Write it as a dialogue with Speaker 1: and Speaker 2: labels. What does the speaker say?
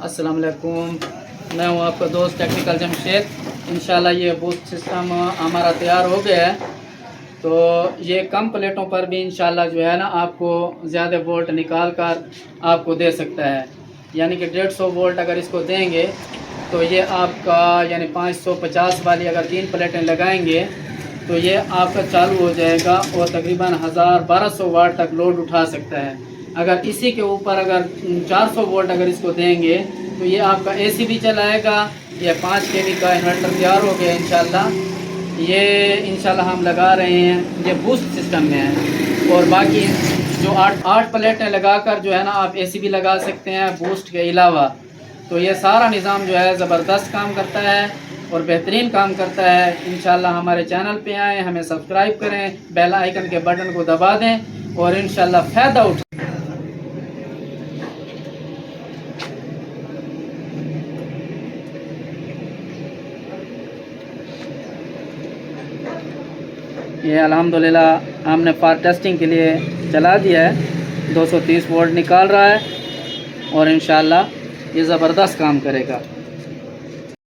Speaker 1: अस्सलाम वालेकुम, मैं हूँ आपका दोस्त टेक्निकल जमशेद। इंशाल्लाह ये बूस्ट सिस्टम हमारा तैयार हो गया है। तो ये कम प्लेटों पर भी इंशाल्लाह जो है ना आपको ज़्यादा वोल्ट निकाल कर आपको दे सकता है। यानी कि 150 वोल्ट अगर इसको देंगे तो ये आपका यानी 550 वाली अगर 3 प्लेटें लगाएंगे तो ये आपका चालू हो जाएगा और तकरीबन 1200 वाट तक लोड उठा सकता है। अगर इसी के ऊपर अगर 400 वोल्ट अगर इसको देंगे तो ये आपका एसी भी चलाएगा। ये 5 kV का इन्वर्टर तैयार हो गया इंशाल्लाह। ये इंशाल्लाह हम लगा रहे हैं, ये बूस्ट सिस्टम में है। और बाकी जो 8 प्लेटें लगाकर जो है ना आप एसी भी लगा सकते हैं बूस्ट के अलावा। तो ये सारा निज़ाम जो है ज़बरदस्त काम करता है और बेहतरीन काम करता है। इंशाल्लाह हमारे चैनल पे आएँ, हमें सब्सक्राइब करें, बेल आइकन के बटन को दबा दें और इंशाल्लाह फ़ायदा उठाएं। ये अल्हम्दुलिल्लाह हमने फॉर टेस्टिंग के लिए चला दिया है। 230 वोल्ट निकाल रहा है और इंशाल्लाह ये ज़बरदस्त काम करेगा।